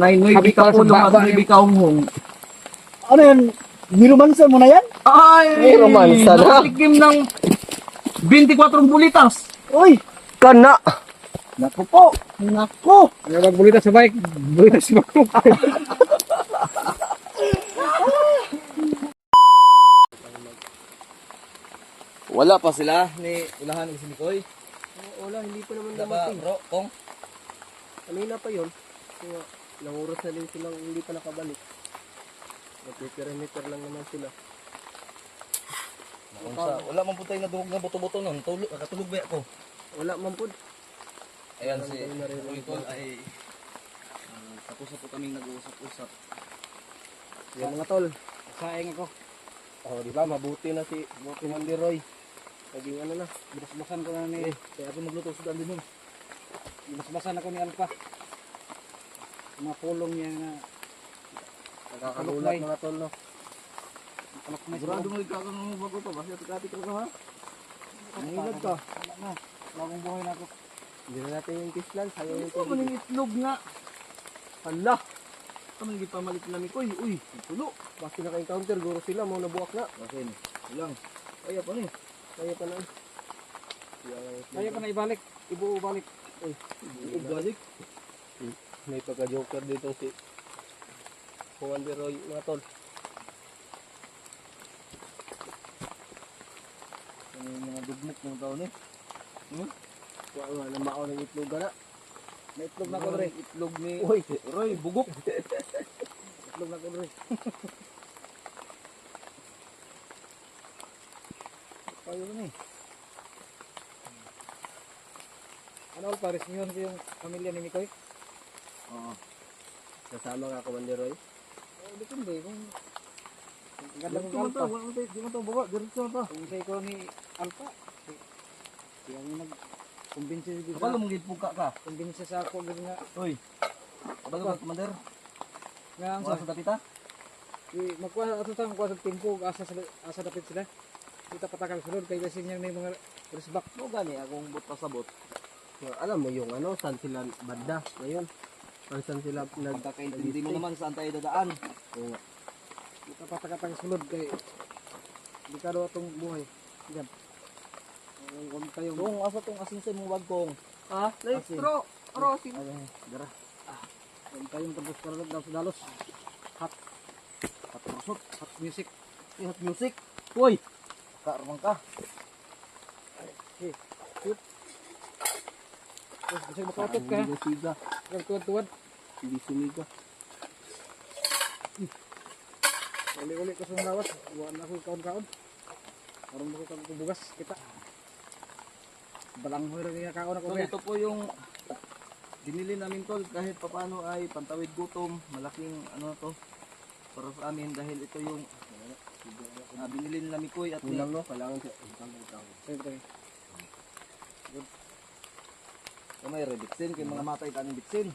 Noy Sabi bika ko sa pulong at baba noy eh. bika hunghong. Ano yan? Niromansa mo na yan? Ay! May romansa na. Nakatikim ng 24 bulitas. Uy! Kana. Naku po! Naku! Ano magbulita sa bike? Bulita sa bike. Wala pa sila ni ulahan ni Sinikoy. Wala, hindi pa naman Diba bro, kong? Kanina pa yun. Kaya ilang oras na din silang hindi pa nakabalik. Magpiperimeter lang naman sila. Wala man po tayo nadungog na buto-buto nun. Nakatulog ba ako? Wala man po. Ayan si Tol ay tapos na po kaming nag-uusap-usap. Yan mga tol. Saing ako. Oh, di ba? Mabuti na si Mandy Roy. Naging ano na. Binasbasan ko na ni... Kaya ako magluto sa dali nun. Binasbasan ako ni Alpha. Mga pulong niya na... Nakakagulat mga tol, no? Kalakmay sa Sigurado loob. mo ikaw mo bago pa. Basta tikati ka ha? Nangilad ka. Wala na. Bagong buhay na ako. Hindi na natin yung kislan. Sayang yung Ito man yung itlog nga. Hala! Ito man yung pamalit namin ko. Uy, tulo. Basta naka-encounter, guro sila. Mga nabuwak na. Kasi ilang. Kaya pa ni. Kaya pa na. Kaya pa na ibalik. Ibalik. Balik. May pagka-joker dito si Mandy Roy, mga tol. Ano yung mga dugmok ng taon eh. Kuha nga na mao ng itlog na. May itlog na ko rin. Itlog ni Uy! Roy, bugok. Itlog na ko rin. Kayo na eh. Ano Paris niyo yung pamilya ni Mikoy? Oo. Kasama nga ako, Mandy Roy. Depende kung... Ang ganda Di ng mo to, Alpha. di mo to baba. Diretso na to. Kung say ko ni Alpha, yung nag-kumbinsi Kapag lumugid puka ka. kumbinsi sa ako gud nga Uy. Kapag lumugid commander. nga ang Wala sa sa dapita. magkuha ato tang kuha sa tempo asa dapat sila. Kita patakal sulod kay kasi niya may mga risbak. No gani akong but pasabot. Alam mo yung ano, saan sila banda ngayon? Or saan sila Hindi mo naman saan tayo dadaan. Oo. Kita patakal sulod kay di ka daw atong buhay. Diyan. Huwag tayo. Kung asa tong asin sa mong wagkong. Ha? Lestro. Rosin. Dara. Huwag tayong tapos karalog daw sa dalos. Hot. Hot rusot. Hot music. Hot music. Uy. Karmang ka. Tapos kasi makautot ka. Hindi siga. Huwag tuwad-tuwad. Hindi sumiga. Uli-uli ko sa lawas. Buwan na ako kaon-kaon. Karon ko kang bugas kita. Balanghoy ra nga kaon ako So kaya. ito po yung binili namin tol kahit papano ay pantawid gutom. Malaking ano to para sa amin dahil ito yung binili nila Mikoy at ni Kulang no? Kailangan siya. Utang. Siyempre. may rebitsin kay mga matay kaning bitsin.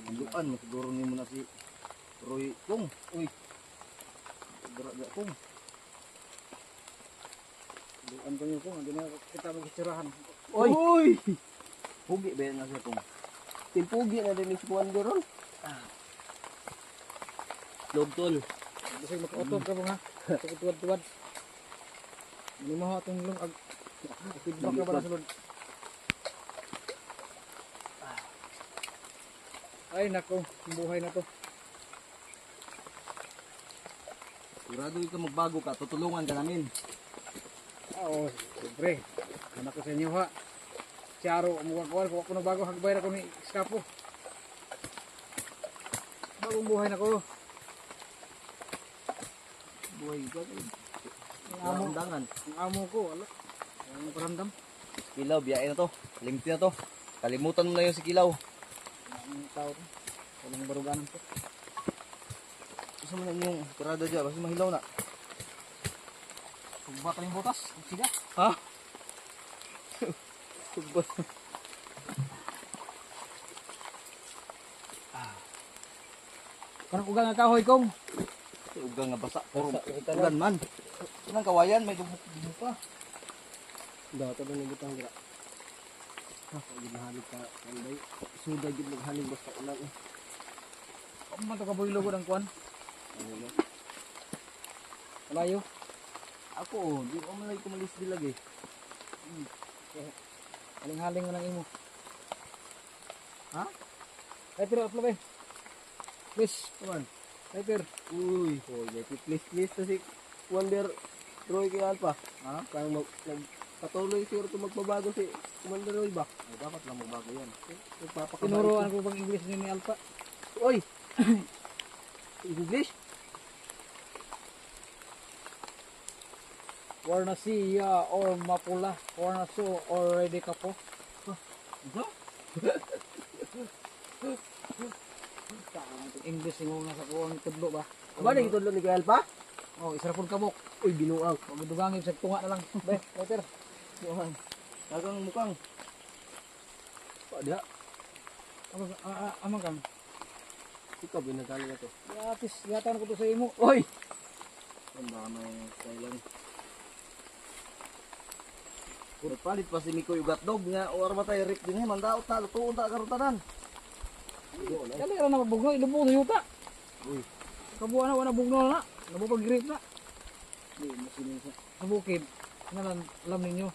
Luan mo siguro ni mo na si Roy Kong. Uy. Dara kong. Bukan ko nyo kung hindi na kita magkitsirahan. Uy. Hugi ba yan na siya kong. Timpugi na din si Mandy Roy. Log tol. Kasi makautot ka mga. Tuwad-tuwad. Hindi mo atong lungag. Feedback ka ba na sulod? Ay nako, buhay na to. Sigurado ka magbago ka, tutulungan ka namin. Oo, siyempre. Anak ko sa inyo ha. Charo, umuwag-wag. Kung ako na bago, hagbay na ko ni Skapo. Bagong buhay na ko. Buhay ka. Ang amo, Undangan. ang amo ko, wala. Ang paramdam. Kilaw, biyain na to. Limpi na to. Kalimutan mo na yung si Kilaw. Ang tao to. Walang baruganan to. Gusto mo na yung tirada dyan, basta mahilaw na. Sugba ka ng butas. Siga. Ha? Subba. Kanang ugang nga kahoy kong. Ugang nga basa. Puro ugan man. Anong kawayan, may dubok pa. Dato na nibutang gira. Hindi nahalig ka. Kanday. Suda gid naghalig basta ulan eh. Ako man to kaboy lugod ang kuan. Ano na? Malayo. Ako, di ko malay kumalis dilag eh. Haling-haling mo lang imo. Ha? Lighter uplo ba? Please, Kuman. lighter. Uy. Oh, please na si Wonder Roy kay Alpha. Ha? Kaya patuloy siguro ito magbabago si Wonder Roy ba? Ay, dapat lang magbago yan. Nagpapakabait. Tinuruan ko bang English ni Alpha? Oy! English? Warnasiya or mapula. Warnaso or ready ka po. English mo nga sa kuwang tudlo ba? Aba na gitudlo ni kay Alpha? Oh, isa ra pud kabok. Uy, binuang. Huwag dugangin sa tunga na lang. Be, lighter. Kuman. Dagang mukang. Pa diha. Amang kang. Ikaw binagali na to. Yatis, yata ko to sa imo. Oy! Ang damay style. Nagpalit pa si Mikoy ugat dog nga or matay Rick din man daot ta lutuon ta karutanan. Dali ra na mabugno, ilubog na yuta. Uy, Kabuan na wala bugno na. Nabupag-grip na. Di mo sinisa. Sa bukid, nalan alam ninyo.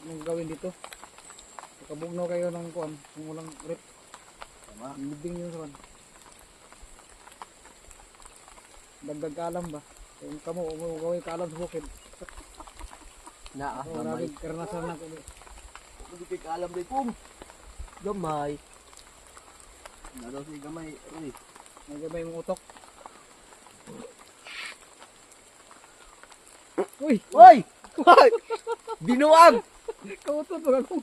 Anong gawin dito? Kabugno kayo ng kuan, kung walang grip. tama. Libing nyo sa kuan. Dagdag kaalam ba? Kung kamo, gawin kaalam sa bukid. Naa, Oh, gamay. grabe, karanasan na ko. Hindi kay kaalam day pum. Gamay. Na daw si gamay Roy. Nagabay mong utok. Uy! Oy! Oy! Binuang! Kautot ba ako?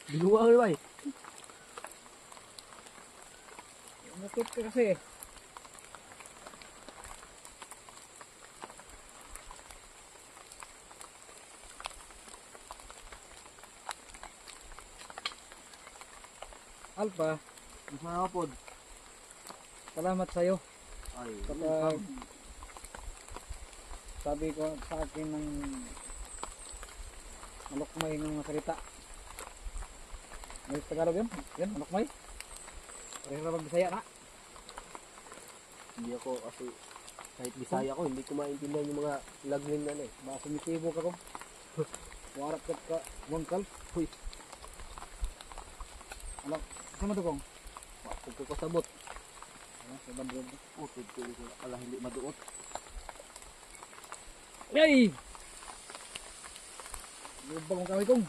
Binuang ni bay. Matut ka kasi. Alpha, Mas mga pod. salamat sa'yo. Ay, Kapag sabi ko sa akin ng malukmay ng mga salita. May Tagalog yun? Yan, malukmay. Pareho na mag-Bisaya na. Hindi ako kasi kahit Bisaya ko, hindi ko maintindihan yung mga lagling na eh. Baka sumitibo ka ko. Warak ka bangkal. Uy, Alam, sama to kong. wakog ko kasabot. Ano, sa bandro. utod ko pala hindi maduot. Yay! Lubang ang kaway kong.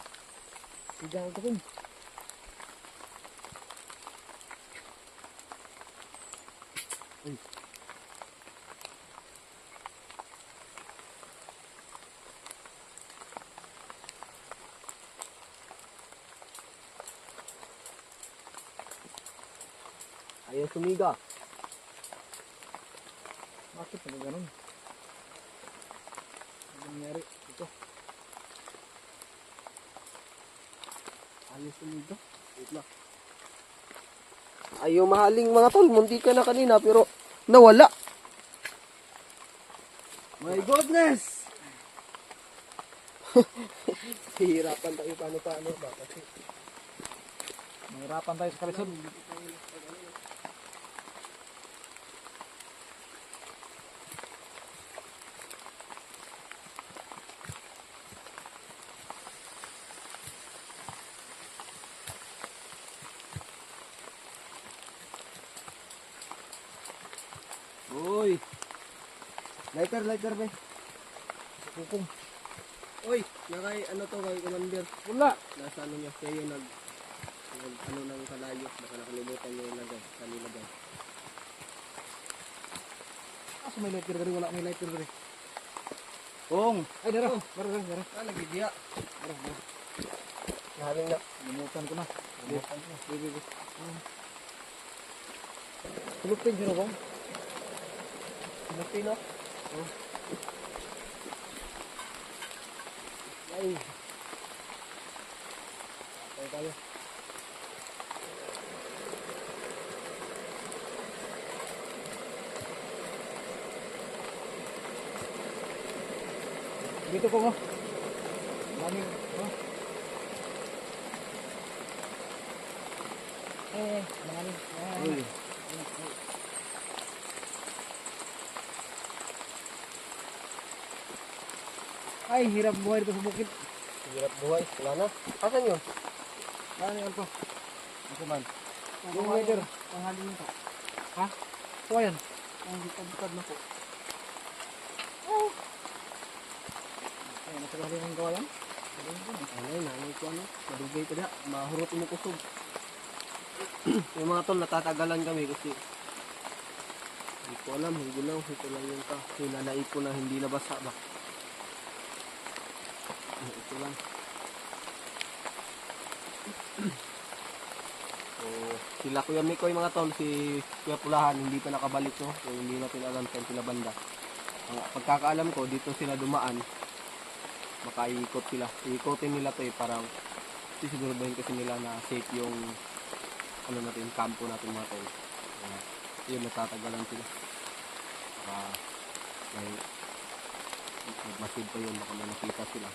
Sigaw ko kong. Ayaw sumiga. Bakit na ganun? Ano nangyari? Ito. Ayaw sumiga. Wait lang. Ayaw mahaling mga tol. Munti ka na kanina pero nawala. My goodness! Hihirapan tayo paano ba? Kasi Mahirapan tayo sa kalisod. Uy. Lighter be. Kukong. oy, nakay ano to kay Commander. Wala. Nasa ano niya siya yung ano ng kalayo. Baka nakalimutan niya yung lagay. Kanina ba? Asa may lighter gari? Wala may lighter gari. Kung. Ay, dara. Dara. Ah, nagidiya. Dara. Nahaling na. Limutan ko na. Bibi. Tulupin siya na kong. Pilipino. Ay. Tayo. Dito ko mo. Daming, Uy. Ay, hirap buhay dito sa bukid. Hirap buhay. Wala na. Asan yun? Ano yan po? Ako man. Yung weather. Panghali nito. Ha? Kuha yan. Ang bukad na po. Ay, nasa lalim ng gawa yan. Ay, nanay ko ano. Madugay ka na. Mahurot mo kusog. Yung mga tol, natatagalan kami kasi hindi ko alam, hindi lang. Ito lang yung hinanay ko na hindi nabasa ba. Ito lang. So, sila Kuya Mikoy mga tol, si Kuya Pulahan, hindi pa nakabalik no. So, hindi natin alam saan sila banda. Ang pagkakaalam ko, dito sila dumaan. Makaikot sila. Iikotin nila to parang sisiguraduhin kasi nila na safe yung ano natin, kampo natin mga tol. Yun, natatagalan sila. May masid pa yun, baka may nakita sila.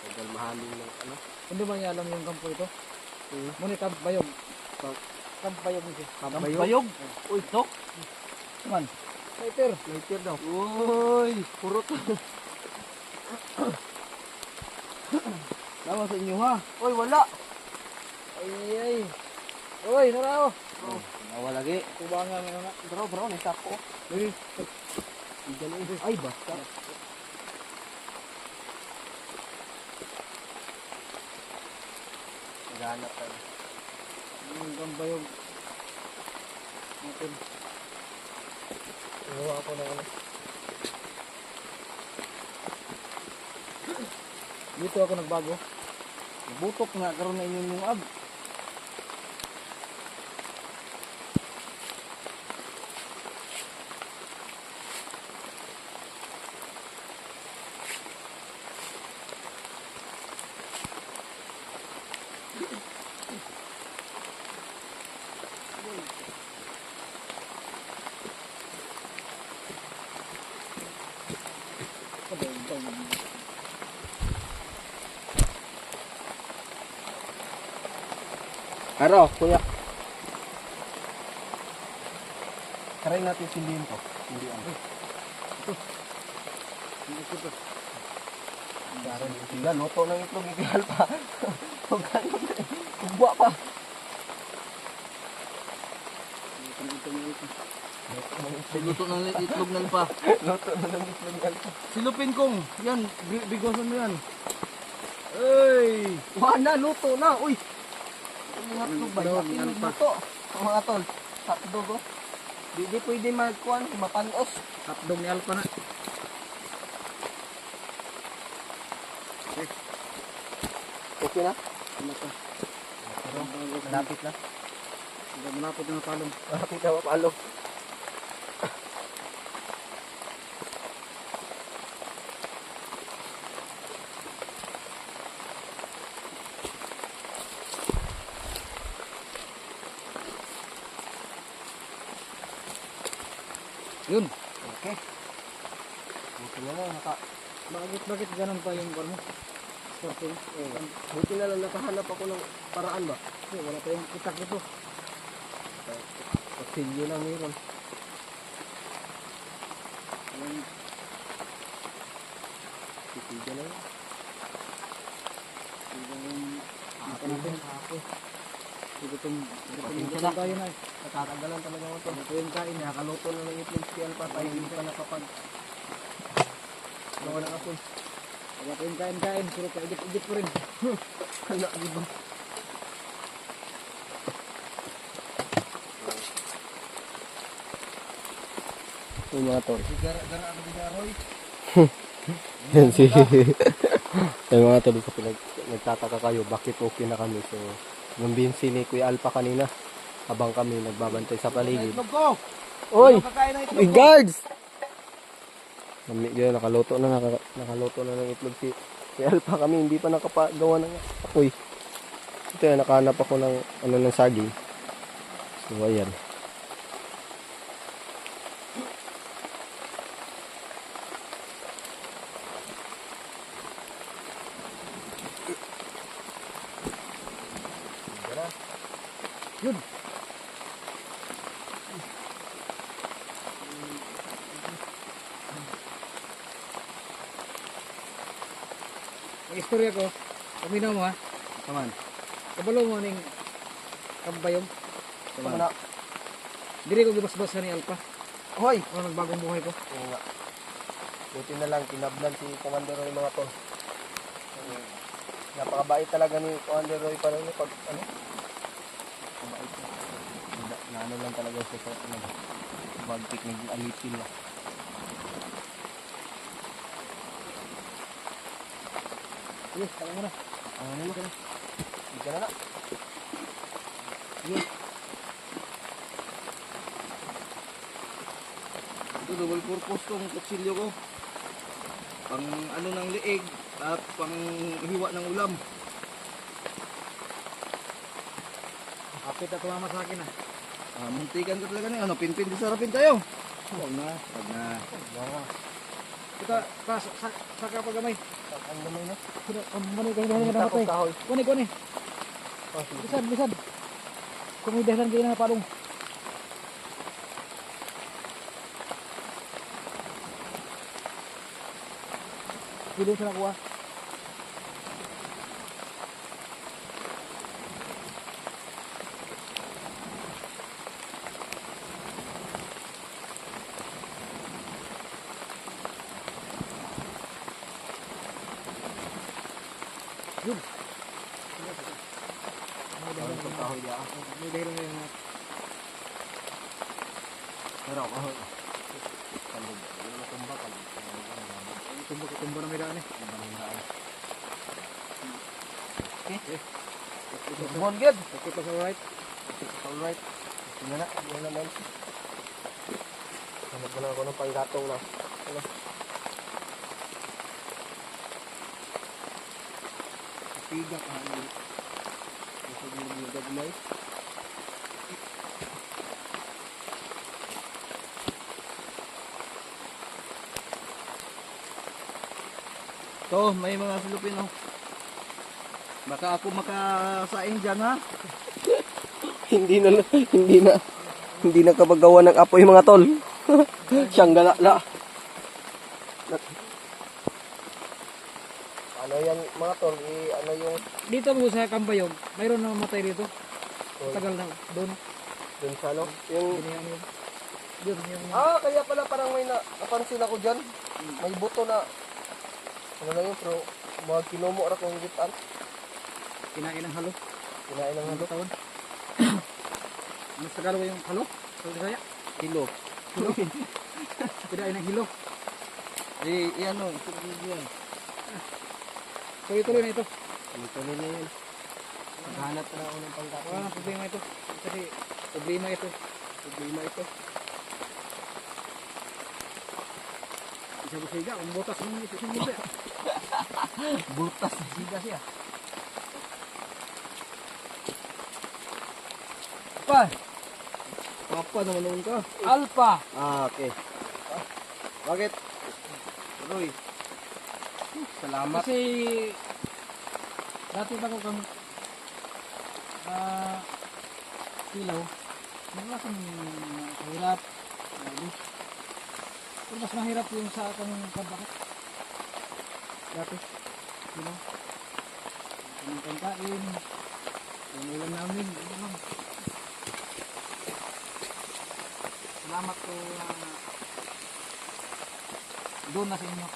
Tagal mahaling ng ano. Hindi ba niya alam yung kampo ito? Muna Camp Bayog. Camp Bayog ito. Bayog? Uy, tok! Man. Later. Later daw. Uy. Purot. Lawa sa inyo ha. Uy, wala! Ay. Uy, narao. Nawa lagi. Kubangan na na. Bro, nisako. Uy. Ay, basta. Naghanap tayo. Yung Camp Bayog. Natin. Inuwa ako ng ano. Dito ako nagbago. Butok nga karon na inyong yung ab. Araw, kuya. Try natin sindihin to. Hindi ano. Sila, loto ng itlog ikihal pa. Kubwa pa. Luto ng itlog nan pa. Loto na ng itlog ikihal pa. Silupin kong. Yan, bigosan mo yan. Ay! Wala, luto na. Uy! Mga itlog ba? Itlog, Itlog yan pa. luto. Mga tol. Hotdog oh. Di pwede magkuhan, mapanos. Hotdog ni Alpa na. Okay na? Ano ka? Malapit na. Malapit na napalong. Malapit na mapalo. Yun. Okay. Buti na lang, Bakit ganun pa yung bar mo? Sorting. buti na lang nakahanap ako ng paraan ba? Wala pa yung itak dito. Pasilyo lang meron. Titigyan na lang. Ako natin. Gutom Pasensya na. tayo na. Natatagalan talaga ako to. Ito yung kain. Nakakaluto na ng itlog si Alpa tayo hindi pa nakapag... Gawa ng apoy. Wala pa yung kain. Pero pa-edit ko rin. Hala, di ba? Yung mga tol. Gara-gara ako di Roy. Yan si... Yung mga tol, nagtataka kayo, bakit okay na kami? So, nambinsi ni Kuya Alpa kanina, habang kami nagbabantay sa paligid. Itlog ko. Oy! Kakain ng May itlog ko. guards! Nakaluto na ng itlog si Alpa kami, hindi pa nakapagawa ng apoy. Ito yan, nakahanap ako ng ng saging. So, ayan. Tara. Yun. Ang istorya ko, paminaw mo ha, Kaman. kabalo mo ning kambayong. Kaman. na. Dili ko gibasbas ni Alpa. Hoy! Ano nagbagong buhay ko. Oo nga. Buti na lang, kinablan si Commander Roy mga tol. Napakabait talaga ni Commander Roy pa rin pag ano. Mabait. Na ano lang talaga siya sa ano. Bagtik ng alipin lang. Sige, tama mo na. Ano mo ka na? Hindi ka na na. Ito double purpose tong kutsilyo ko. Pang ano ng liig at pang hiwa ng ulam. Kapit at tumama sa akin ha. Muntikan ko talaga ano, pinpin di sarapin tayo. Huwag na. Huwag na. Kita, sa kapagamay. Ang gamay na. Mani kayo dahil nga namatay. Kahoy. Kuni. Oh, sige. Bisad. Kung may dahilan kayo na palong. Pili sa nakuha. Yun. Kahoy sa kahoy diya. May dahilan kayo na. Pero kahoy. Kalog. Ano na kumba kalog. Tumbo na may daan eh. Bon good. Okay pa sa right. Alright. Tingnan na. Tingnan naman. Hanap ko na ako ng panggatong na. Ano? Piga ka. Gusto mo yung gagmay? To, may mga Filipino. Baka ako makasaing dyan ha. Hindi na kabagawa ng apoy mga tol. Siyang galala. Ano yan mga tol? Ano yung Dito mo sa Kambayog, mayroon na matay dito. Tagal na doon. dun sa ano? Yung Ganyan yun. Yun yung kaya pala parang may napansin ako dyan. May buto na ano na yun, pero mga kinumo ra kong gitan. kinain ng halo. Kinain ng halo. Tawon. Ano sa Tagalog yung halo? Sa Bisaya? Kilo. Kinain ng hilo. Ano, ito yan. Tuloy-tuloy na ito. Ito nila yun. Maghanap na ako ng panggatong. Wala nang problema ito. Kasi problema ito. Problema ito. Isa busiga, kung butas mo ito sa mundo. Butas. Siga siya. Pa! Papa naman noon ka. Alpha! Okay. Bakit? Roy. Salamat. Kasi dati pa ko kang silaw. Wala kang mahirap. Pero mas mahirap yung sa akong pagbakat. Dati. Silaw. Yung pagkain. Yung ulam namin. Ano lang. Salamat ko doon na sa inyo.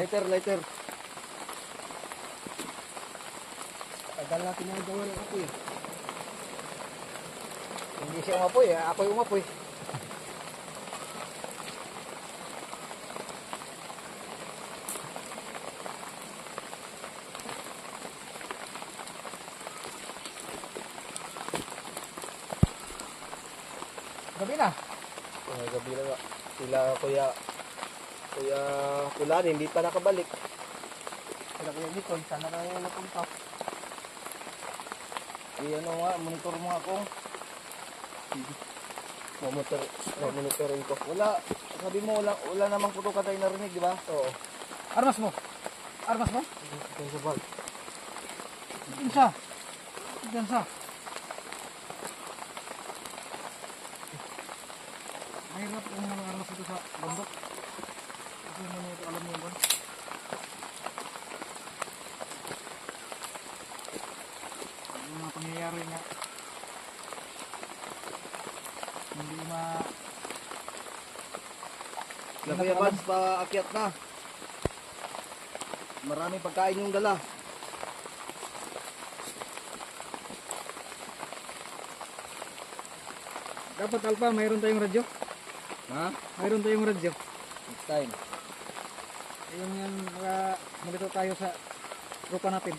Later. Tagal natin yung gawa ng apoy. Hindi siya umapoy, ako yung umapoy. Gabi na. Gabi na nga. Sila kuya Kulan, hindi pa nakabalik. Sila kuya Nicole, sana na yung napunta. ano nga, monitor mo nga kung Monitorin ko. wala, sabi mo wala namang putukan tayo narinig, di ba? Oo. Armas mo. Armas mo? Ito sa bag. Diyan siya. Diyan siya. Mahirap kung mga armas ito sa bundok. Kasi hindi ito alam mo yun. Yung mga pangyayari nga. Hindi Kuya Bads, paakyat na. Maraming pagkain yung dala. Dapat Alpha, mayroon tayong radyo. Ha? Mayroon tayong radyo. Next time. Yung yan, malito tayo sa grupa natin.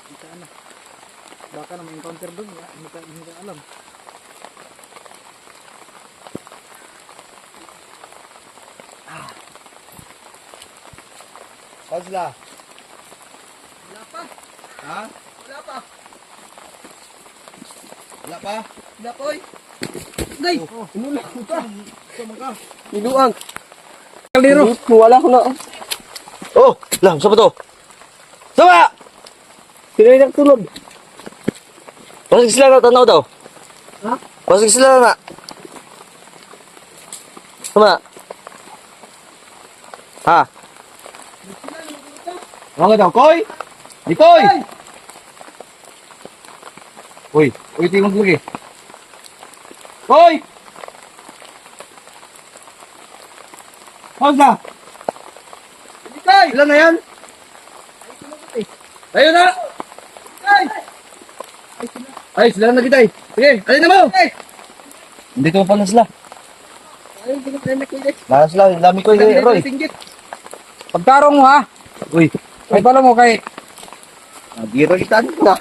Hindi na. Baka na may encounter doon, hindi ka alam. Saan sila? Wala pa. Ha? Wala pa. Wala pa? Wala pa, oy. Day! Inulang ka. Sama ka. Inuang. Kaldero! Wala ko na. Oh! Lang, saan ba to? Sama! Sino yung nagtulog? Pasig sila na, tanaw daw. Ha? Pasig sila na. Sama. Ha? Ano nga daw? Koy! Di Koy! Uy! Uy, tingog lagi. Koy! How's na? Tay! Ilan na yan? Ayun na! Ay, sila na kita eh. Sige, alin na mo! Dito pa na sila. Ayun, kinukulinik ko dyan. Nasa sila, dami ko yung Roy. Pagtarong mo ha. Uy, Ay pala mo kay... nabira kita na.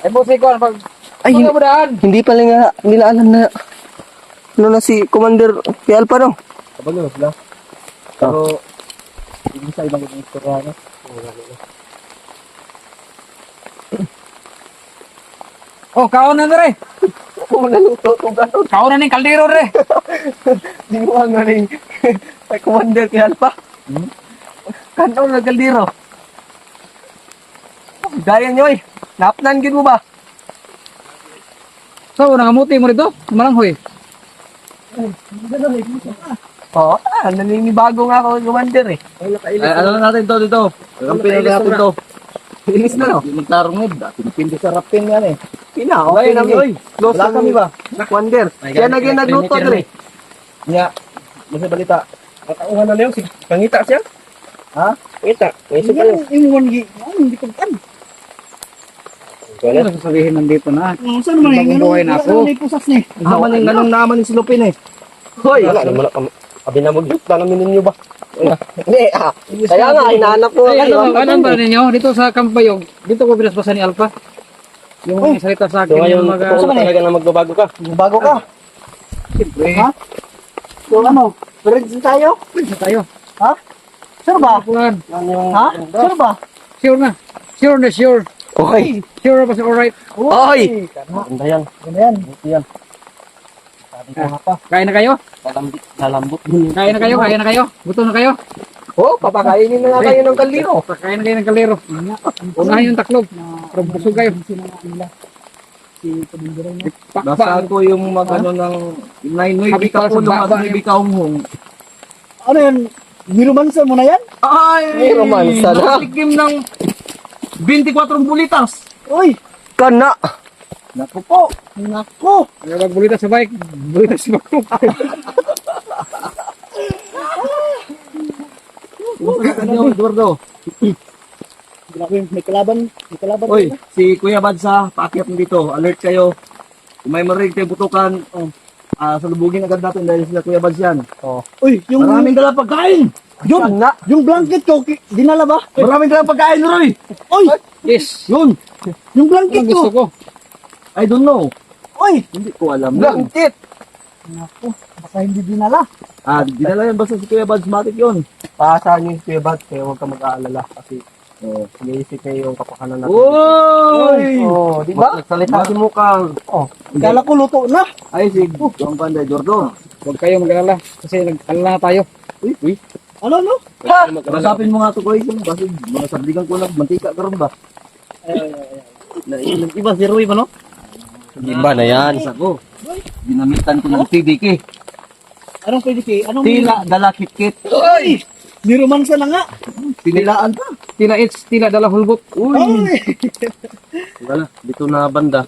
Ay po si Kwan, pag... Ay, Pagkabudaan! hindi pala nga nila alam na ano na si Commander Alpha no? Kapag yun sila. Pero, hindi sa ibang istorya na. Oh, kaon na rin. Oo, naluto itong ganon. Kaon na ng kaldero rin. Dinuang nga rin kay Commander Alpha. Kanon na kaldero. Gaya nyo eh. Napnan gin mo ba? So, nangamuti mo rito. Malanghoy. Oo, naninibago nga ako Commander eh. Ay, ano na natin to dito? Kampihan na natin to. Ilis na no? Hindi magtarong dati napindi sa rapin yan eh. Pina, okay na Oy, Close wala na kami ba? Commander. Kaya naging nagluto dre. Nga, nasa balita. Matauhan na niyo, pangita siya. Ha? Ngita, may isa kayo. Yung wangi. Hindi ko kan. Ano sasabihin nandito na? Saan naman Bagong buhay na ako. pusas ni? Naman yung ganong naman yung silupin eh. Hoy, wala naman kami. Abi na mag-loot na namin ninyo ba? Hindi, kaya nga, hinahanap ko. Ay, ano ba ninyo? Dito sa Kampayog, dito ko binasbasan ni Alpha. Yung mga salita sa akin, So ngayon, yung mga... totoo talaga na magbabago ka. Bago ka. Siyempre. Ha? So ano? Friends tayo? Pwede tayo. Ha? Sure ba? Kuhan. Ha? Sure ba? Sure na. Sure na sure. Okay. Sure ba sa alright? Oy! Ganda yan. Ganda yan. Buti yan. Sabi ko nga pa. Kain na kayo? Lalambot din. Kain na kayo? Kain na kayo? Gutom na kayo? Oh, papakainin na nga kayo ng kaldero. Kain na kayo ng kalero. Unahin yung taklog. Pero busog kayo. Basta ako yung mag-ano ng 9 Sabi ko, ka po sa nung baba at kaunghong. Ano yan? Niromansa mo na yan? Ay! May romansa na. Natikim ng 24 bulitas. Uy! Kana. Naku po. Nako! Kaya magbulita sa bike. Bulita sa bako. Ano, Eduardo? Grabe, may kalaban. May kalaban. Oy, si Kuya Badsa, paakyat mo dito. Alert kayo. Kung may marinig kayo butukan, salubugin agad natin dahil sila Kuya Bads yan. Uy, yung... Maraming dala pagkain! Yun! Kana. Yung blanket ko, dinala ba? Maraming dala pagkain, Roy! Uy! Yes. Yun! Yung Ang blanket gusto ko! ko. I don't know. Uy! Hindi ko alam yun. Blanket. Nako, baka hindi dinala. Dinala yan basta si Kuya Bads, matik yun. Paasahan niyo yung Kuya Bat, kaya huwag ka mag-aalala kasi Oh, iniisip niya yung kapakanan natin. Uy! Oh, di ba? Nagsalita si Mukang. Oh, Kala ko luto na. Ay, si Juan Panday Jordo. Huwag kayo mag-alala kasi nag-alala na tayo. Uy, Ano, no? masapin mo nga ito, Koy. Kasi mga sabdigan ko lang, mantika karon ba? Iba si Roy ba, no? iba na yan. Isa ko. Ginamitan ko ng TDK. Anong pwede kay? Anong Tila, dala, kit-kit. Uy! Ni romansa na nga. Pinilaan pa. Tila it's, tila dala hulbot. Uy! Wala, dito na banda.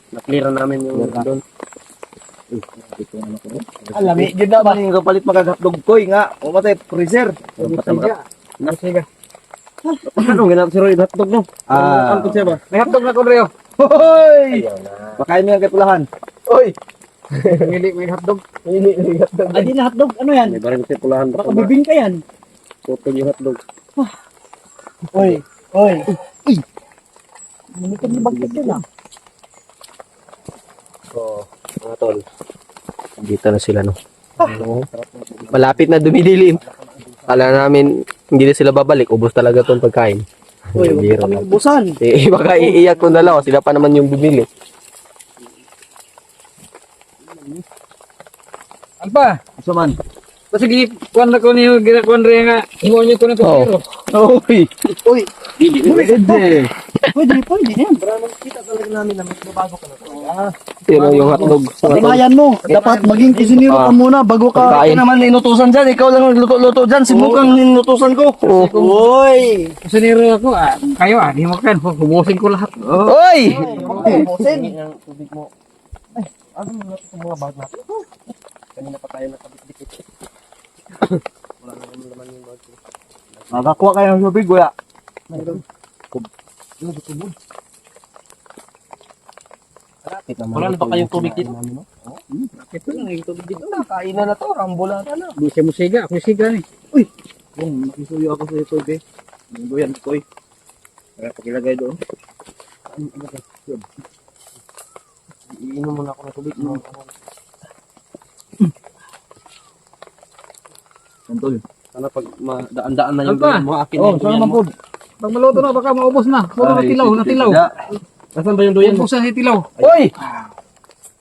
Na-clear na namin yung doon. Alami, yun na ba? Yung kapalit magagapdog, Koy, nga. O matay, freezer. Sige. Ano, ginap si Roy, hotdog no? Ah. Ano siya ba? May hotdog na ko Reo. Hoy! Pakain mo yan kay Pulahan. Oy! Mili, may hotdog. Ay, di na hotdog. Ano yan? May baril si Pulahan. Baka bibingka yan. Putol yung hotdog. Uy! Uy! Uy! Manikan ni bagkit yun ah. So, mga tol. Dito na sila no. Malapit na dumidilim. Kala namin hindi na sila babalik. Ubos talaga tong pagkain. Uy, huwag Biro kami lang. ubusan. Eh, baka iiyak ko na lang. Sila pa naman yung bumili. Alpa, Isa man. sige, kuwan na ko niyo, ginakuan rin nga. Hingo niyo ko na ko. Uy! Uy! Pwede. Pwede yan. Sino yung hotdog? Patunayan mo. Dapat maging kisiniro ka muna bago ka... Kain. naman inutusan dyan. Ikaw lang ang luto-luto dyan. Si Mukang inutusan ko. Uy! Kusinero ako, kayo di mo kan, hubusin ko lahat. Uy! Ubusin. Makakuha kayo ng tubig, kuya. Wala na ba kayong tubig dito? Ito lang yung tubig dito. Kainan na to. Rambulan na. Di siya musiga, ako siga ni. Kung makisuyo ako sa YouTube eh. Munggo yan, Koy. Kaya pakilagay doon. Iinom muna ako ng tubig. Santol. Sana pag daan-daan na yung Alpa! mga akin. Oh, sana man po. Pag maluto na, baka maubos na. Puro natilaw. Nasaan ba yung duyan mo? Ubusan sa tilaw. Uy!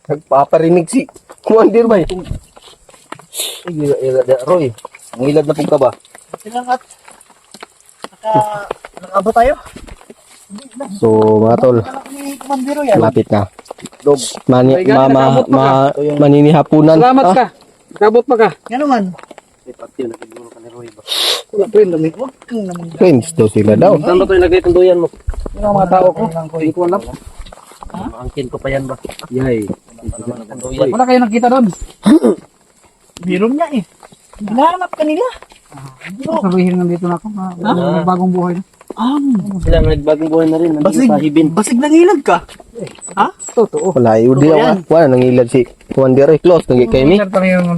Nagpaparinig si Commander ba? Roy, ang ilad na pong ka ba? Sinangat. Nakabot tayo. So, mga tol, Anak ni Kumandiro yan. malapit na. Dog. Maninihapunan. Salamat ka. Kabot pa ka. Yan naman. Wala pa rin dami. Huwag kang naman. Friends daw sila daw. Saan ba ito ilagay itong duyan mo? Yung mga tao ko. Hindi ko alam. Angkin ko pa yan ba? Yay. Wala kayo nakita doon. Meron nga eh. Hinahanap ka nila. Sabihin nandito na ako. Bagong buhay na. Sila nagbagong buhay na rin. Basig ng ilag ka. Totoo. Wala, hindi ako. Wala, nangilad si Commander Roy. Close, nangilad kayo ni. Sir, talaga yung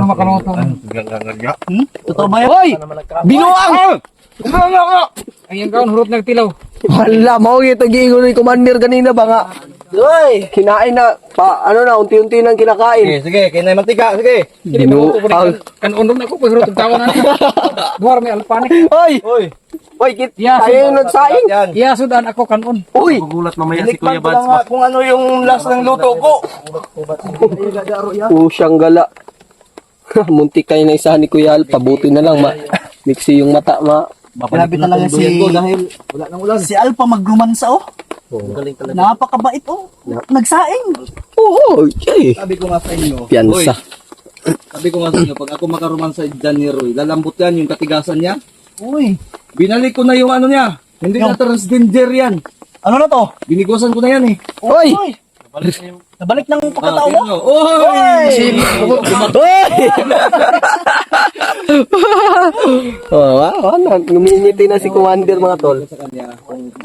makaroto. Totoo ba yan? Hoy! Binuang! Ay, yung kaon, hurot nagtilaw. Wala, mau ito giingon ni Commander kanina ba nga? Hoy! Kinain na, unti-unti nang kinakain. Sige, kaya na mantika. Sige. Binuang. Kan-undong na ko, pag hurot ang tao na. Buwar may alpanik. Hoy! Hoy. Hoy, Yes. tayo yung nagsaing. Yan. Iyasudan ako kanon. Uy! Gugulat mamaya si Kuya Bads pa. Kung ano yung last ng luto ko. Pusyang gala. Muntik kayo na isa ni Kuya Al. Pabuti na lang. Mixi yung mata. Grabe talaga si... Dahil wala nang ulan. Si Alpha magrumansa oh. Galing talaga. Napakabait oh. Nagsaing. Oo, okay. Sabi ko nga sa inyo. Piyansa. Sabi ko nga sa inyo, pag ako makaroman sa dyan ni Roy, lalambot yan yung katigasan niya. Uy. Binalik ko na yung ano niya. Hindi na transgender yan. Ano na to? Binigusan ko na yan eh. Hoy! Uy. Nabalik ng pagkatao mo? Oy! Ngumingiti na si Commander mga tol. Sa kanya.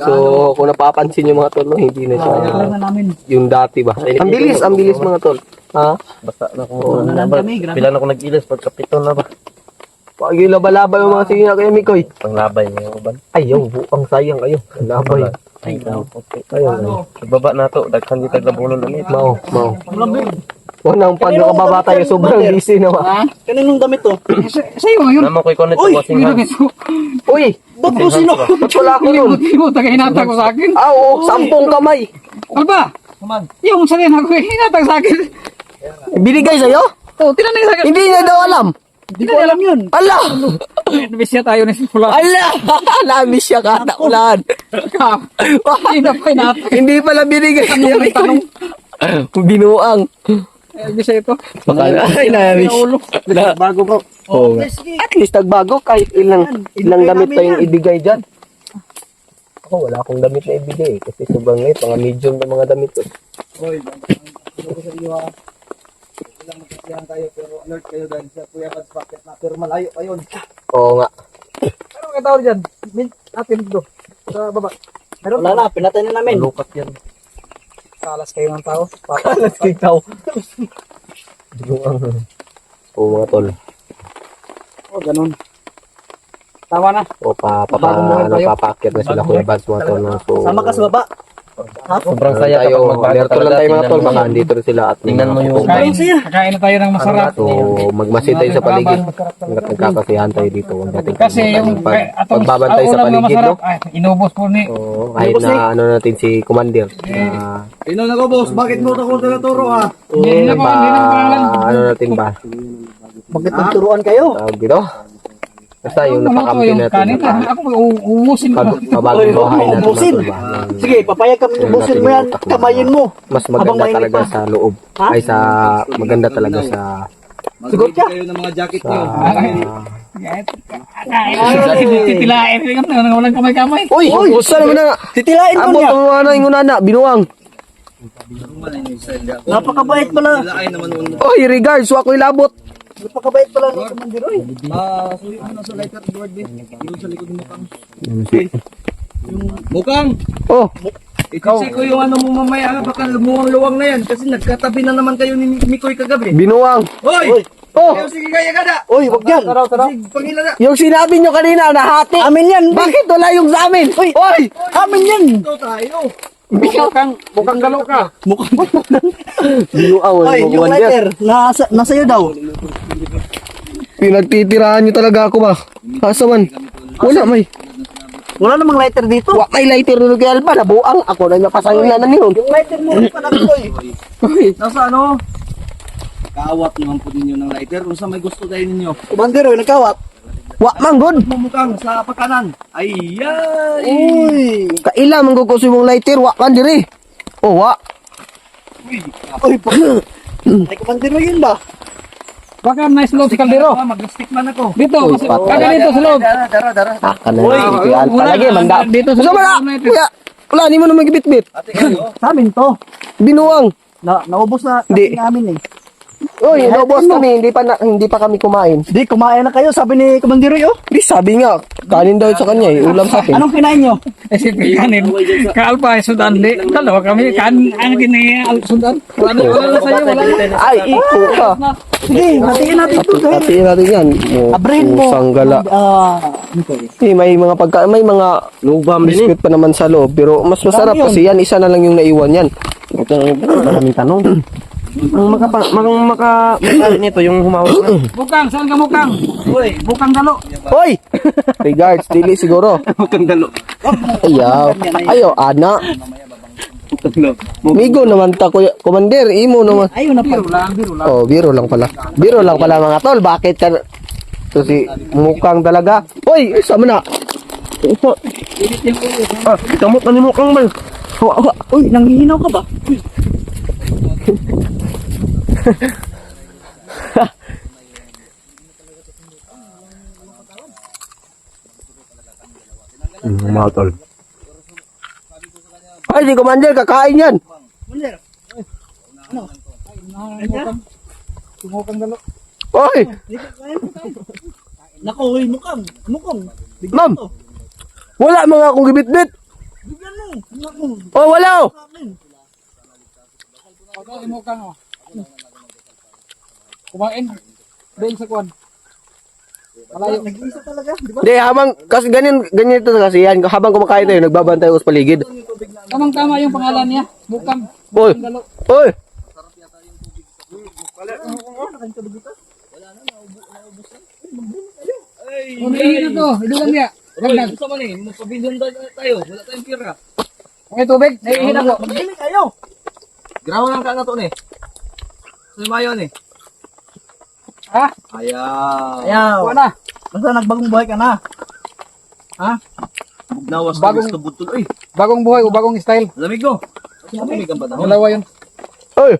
So, kung napapansin nyo mga tol, no, hindi na siya Alam na namin. yung dati ba. Ang bilis mga tol. Ha? Basta na Nanan kami. Grabe. Pila na ako nag-ilis pagkapito na ba? Pag yung labalabay yung mga sige na kayo, Mikoy. Panglabay niyo ba? Ay, yung buang sayang kayo. Labay. Ay, Ayun. Baba na to, daghan di taglabulon ulit. Mao. Unang pagkababa tayo, sobrang busy na. Ha? Kaninong damit to? Sa'yo ngayon. Naman ko i-connect Uy! sa bossing Uy, hands. nakito. Uy! Ba't to sino? Ba't wala ako nun? Limot-limot, hinatag ko sa akin. Ah, oo, 10 kamay. Ano ba? Yung sabihin ako, hinatag sa akin. Binigay sa'yo? Oh, tinanong sa akin. Hindi niya daw alam. Di ko alam yun. Ala! Nabisya tayo ni Pula. Ala! Namiss siya ka, naulan. Hindi na pa hinatag. Hindi pala binigay niya. Tanong. Binuang. Bisa ito. Baka ay namiss. Bago ko. Oo nga. At least nagbago kahit ilang damit pa yung ibigay dyan. Ako wala akong damit na ibigay kasi sobrang ngayon, mga medium na mga damit ko. Hoy, ano ko sa inyo ha? Ilang magkasiyahan kayo pero alert kayo dahil sa Kuya Bads Pocket na pero malayo pa yun. Oo nga. Ano ka tawag dyan? Atin dito. Sa baba. Meron Wala na, pinatay na namin. Lukat yan. Kalas kayo ng tao. Kalat ikaw. Binuang. Oo mga tol. Oh, ganun. Tama na. O Bagong buhay tayo. papakit na sila Kuya Bads mga tol. No? So, Sama ka sa baba. sobrang saya tayo. Alerto lang tayo mga tol. Baka andito rin sila at tingnan mo yung Kakain na tayo ng masarap. So, magmasid tayo sa paligid. Hanggat nagkakasiyahan tayo dito. Huwag natin Kasi yung pagbabantay sa paligid, no? Ay, inubos po ni. Oo, kahit na ano natin si Commander. Na, Ino na ko boss, bakit mo ako tinuturo ha? Hindi na po, hindi na pangalan. ano natin ba? Bakit nagturuan kayo? Tawag dito? Basta yung Ano to napakampi yung natin. kanin? Ako uusin ko. Pabagong buhay natin. Ubusin. mga tol ba? Sige, papayag kami ubusin mo yan. Kamayin mo. Mas Habang maganda mainit talaga pa. sa loob. Ha? Ay sa maganda talaga sa Sigot ka. Kayo ng mga jacket nyo. Titilain. Walang kamay-kamay. Uy! Usa naman na! Titilain mo Amo niya. tumawa na yung unana, binuang. Napakabait pala. Ay naman nun. Oy, regards, wa ko ilabot. Napakabait pala ni Commander Roy. Suyo mo na sa lighter Edward din. Yung sa likod ng mukang. Yung mukang! Oh, Ikaw. ko yung ano mo mamaya baka lumuwang luwang na yan kasi nagkatabi na naman kayo ni Mikoy kagabi. binuang. Hoy! Oh, Kaya sige kaya kada! Uy, wag yan. Sige, pangila na! yung sinabi nyo kanina, nahati. Amin yan. Bakit wala yung sa amin? Uy! Oy! Amin yan. Ito tayo! Mukhang galo ka. Binuang, Uy, yung lighter. Nasa iyo daw. Pinagtitirahan nyo talaga ako ba? Asa man? Wala may. Wala namang lighter dito. Wa may lighter nyo kay Alba, nabuang. Ako na napasayon na niyon. Yung lighter mo pa na Roy. Nasa ano? Kaawat naman po ninyo ng lighter kung sa may gusto tayo ninyo. Commander Roy, nagkawat. Wa man good. Mumukang sa pakanan. Ay! Uy. Kaila man ko mong lighter, wa man diri. Oh, wa. Uy, ay Commander Roy yun ba? Baka nice loob si Caldero. Mag-stick man ako. Dito, Uy, kasi patay. kaya dito sa loob. Dara. Taka na yun. Kaya wala lagi, na, manda. dito sa Gusto mo na? loob. Kuya, wala, di mo na magibit-bit. Ate kayo. Sa amin to. Binuang. Naubos na Hindi. kasi namin eh. Oy, naubos kami, hindi pa kami kumain. Di, kumain na kayo, sabi ni Commander Roy, oh. Di sabi nga, kanin daw sa kanya, ulam sa akin. Anong kinain nyo? Eh, si kanin. Kaalpa, Sudan. Di, dalawa kami. Ang tinay Sudan. Wala na sa'yo, wala na. Ay, iko ka. Sige, natingin natin ito. Dahil Hatiin natin yan. abrahin mo. Sanggala. May mga may mga biscuit pa naman sa loob, pero mas masarap Dami yun. kasi yan, isa na lang yung naiwan yan. Maraming tanong. Ang maka nito yung humawak na. Bukang, saan ka mukang? Uy, bukang dalo. Hoy! Regards, dili siguro. Mukhang dalo. Ayaw. Ayaw, ana. Migo naman ta, kuya. Commander, imo naman. ayun na pa. Biro lang. Oh, biro lang pala. Biro lang pala mga tol. Bakit ka... So si mukhang talaga. Hoy, sama na. Ah, kamot na ni mukhang man. Uy, nanghihinaw ka ba? Mga tol. Ay, si Commander, kakain yan. Tumukang dalo. Hoy, Naku, uy, mukang. ma'am. Wala mga akong gibit-bit. Bigyan mo. Naku, Oh, wala oh. akin. Pagka imukang o. Kumain. Doon sa kwan. Malayo. Nag-iisa talaga, di ba? Hindi, habang, kasi ganyan ito kasi yan. Habang kumakain tayo, nagbabantay ako sa paligid. Tamang-tama yung pangalan niya. Bukang. Hoy, Bukang dalo. hoy. Saan ka ba dito? Wala na, naubos na. Kung hihina to, ito lang niya. Dagdag. Gusto man eh, magpabinyon tayo. Wala tayong pira. May tubig, nahihina ko. Magdili kayo. Graho lang ka na to ni. Sumayon eh. Ha? Ayaw. Ayaw. Wala na. Basta nagbagong buhay ka na. Ha? Nawas Bagong- gusto butol. Ay, Bagong buhay o bagong style. lamig no. Lamig ang panahon. Dalawa yun. Oy!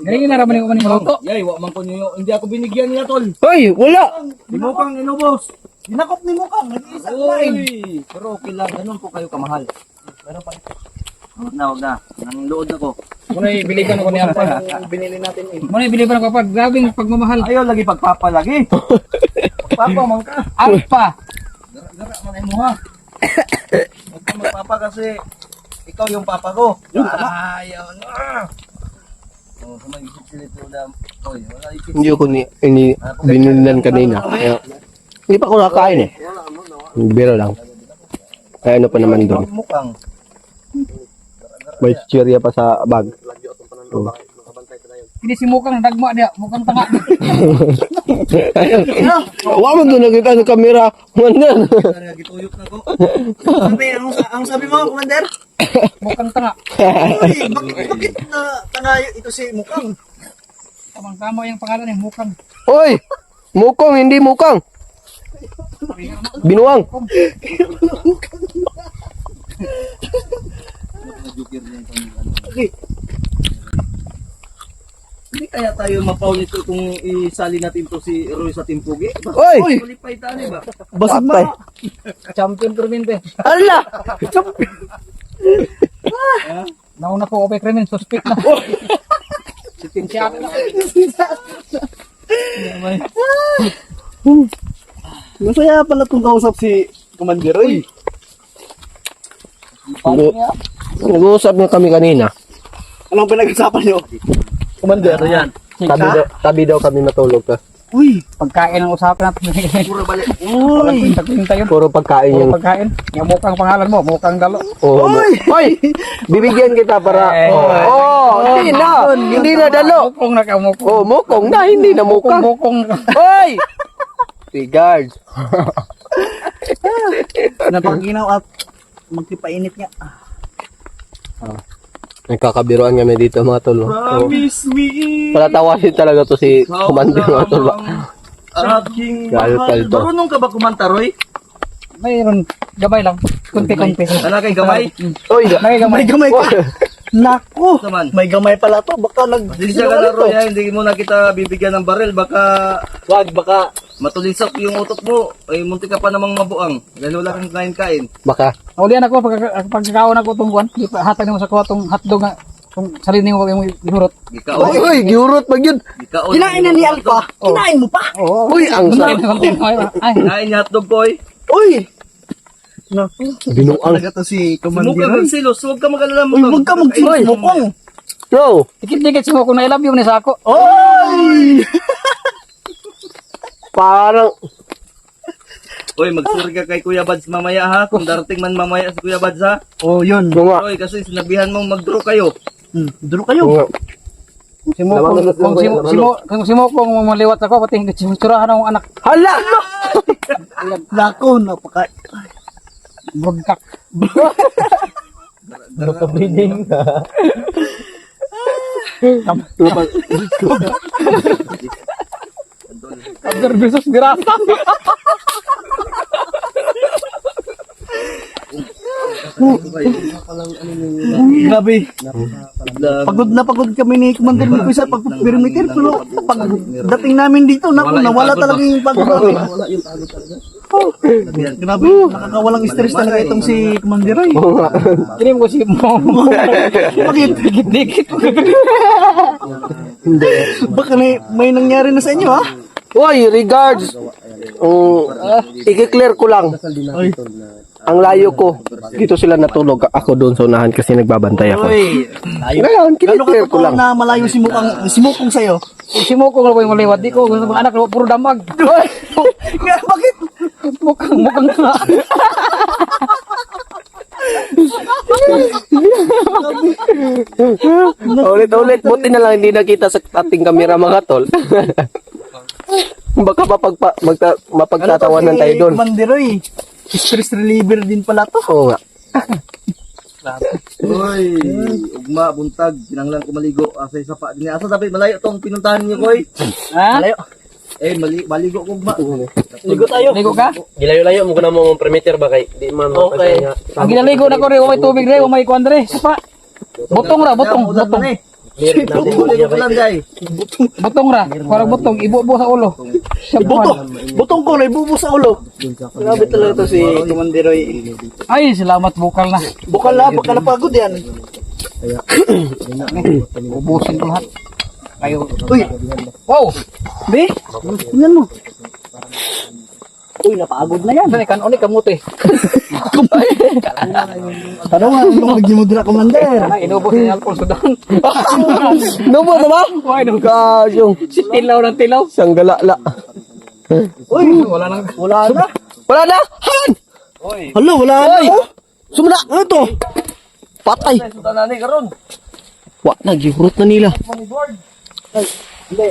Ganyan na naman yung kaning maluto. Yay, wa man ko niyo. Hindi ako binigyan niya tol. Oy! Wala! Di mo kang inubos. Dinakop ni mo kang. Nag-iisang kain. Uy, pero okay lang. Ganun po kayo kamahal. Huwag na. Nang lood ako. Muna ibiliban ako niya pa. Binili natin eh. Muna ibiliban ako pa. Grabing pagmamahal. Ayaw lagi pagpapalagi. Pagpapa man ka. Alpa. Gara man mo ha. Huwag ka magpapa kasi ikaw yung papa ko. Ayaw na. Oh, sa may isilit mo na. Oy, wala isip. Hindi ako binilan kanina. Kaya, hindi pa ako nakakain eh. Biro lang. Kaya ano pa naman doon. Mukhang. May chichirya pa sa bag. Oh. Hindi si Mukang dagma dia. Mukang tanga. Wa man doon nakita sa kamera. Mandan. Nagituyok na ko. Ang sabi mo, Commander? Mukang tanga. Uy, bakit na tanga ito si Mukang? Tamang-tama yung pangalan niya. Mukang. Oy! Mukong, hindi mukang. Binuang. Hindi kaya tayo mapaulit ito kung isali natin to si Roy sa Timpugi? Oy! Kulipay tani ba? Basag pa. Champion Permente. Ala! Nauna ko Ope Kremen. Suspect na. Si Ate na. Masaya pala itong kausap si Commander. Uy, Nag-uusap na kami kanina. anong pinag-usapan nyo? Commander, yan. Tabi daw kami matulog. Uy, Pagkain ang usapan natin. Puro balik. uy. Pagkain yun. Puro pagkain Puro yung... pagkain. Yung Mukang pangalan mo. Mukang dalo. Oh, Hoy! Bibigyan kita para... Hindi na! Hindi na dalo! Mukong na ka. Mukong. Oh, mukong na! Hindi na mukang! Mukong. Hoy! Regards! Napaginaw at magkipainit niya. Nagkakabiruan kami dito mga tol. Promise me. Palatawasin talaga to si Commander mga tol. Aking Galit mahal. kayo to. Marunong ka ba kumanta, Roy? Mayroon. Gabay lang. Kunti-kunti. Wala kay gamay? Oy! May gamay. May gamay ka. Nako, Naman. may gamay pala to. Baka Pasensya ka na, Roy. Ha? Hindi mo na kita bibigyan ng baril. Baka baka matulisok yung utot mo. Ay, munti ka pa namang mabuang. Dahil wala kang kain-kain. Baka. Ulian ako pagkakaon ako itong buwan. Hatag mo sa kuha itong hotdog nga. Kung sarili mo yung ihurot. Gikaon. Uy! Giurot pag yun! Gikaon. kinain na ni Alpha. Kinain mo pa. Oo. Uy! Ang sarap! Ay. Kain niya hotdog, boy. Uy. Nako. Binuang. Talaga to si Huwag ka Commander. magsilos. Huwag ka mag-alala mo. Uy, huwag ka magsilos mo kong. No! Dikit-dikit si Mukong na ilab yung nisa ako. Oy! Parang... Uy, magsuri ka kay Kuya Bads mamaya ha. Kung darating man mamaya si Kuya Bads ha. Oh, yun. Bunga. Uy, kasi sinabihan mong mag-draw kayo. Duro kayo. Bunga. Si Mukong, kung si Mukong maliwat ako, pati hindi surahan akong anak. Hala! Nako, napaka... Broadcock. Nakabreeding. Under versus Dirasa. Grabe. Pagod na pagod kami ni Commander Miko sa pag-perimeter. Pero pag dating namin dito, nako, nawala talaga yung pagod namin. Grabe, nakakawalang stress talaga itong si Commander Ray. Kinim ko si Mukong. Bakit? Dikit-dikit. Baka may nangyari na sa inyo, ha? Uy! Regards! I-clear ko lang. Ang layo ko. Dito sila natulog. Ako doon sa unahan kasi nagbabantay ako. Uy, Ngayon, gano'n kiniklear ko ka lang. na malayo si Mukong sa'yo? Si Mukong na po yung maliwat. Di ko gusto mga anak, puro damag. Nga, bakit? Mukang nga. Ulit-ulit. Buti na lang hindi nakita sa ating kamera mga tol. Baka mapagtatawanan tayo doon. Commander Roy. Stress reliever din pala to. Oo nga. Uy, ugma, buntag, kinanglan ko maligo. Asa isa pa. Asa sabi, malayo tong pinuntahan niyo, Koy. Ha? Malayo. Maligo ko ugma. Ligo tayo. Ligo ka? Gilayo-layo mo na mo perimeter ba kay di man Okay. Ang ginaligo na ko rin, may tubig rin, may kuwan rin. Sapa. Butong ra, butong. Ligo ko lang, guys. Butong ra. Parang butong, ibubo sa ulo. Butong ko na ibubo sa ulo. Grabe talaga to si Commander Roy. Ay, salamat bukal na. Bukal na, pagka napagod yan. Ubusin ko lahat. Kayo. Uy, Wow! be, tingnan mo. Uy, napagod na yan. Saan kanon ni kamuti? Ano nga, ano magimudra, Commander? Ay, inubos ni Alfonso doon. Nubo na ba? Ay, nung Kasyong. si tilaw ng tilaw. Siyang galala. Uy, Wala nang... wala na. Wala na! Han! Hala, wala na. Oh. Sumula! Ano to? Patay! Tanani karon. Wa, nagihurot na nila. Hindi.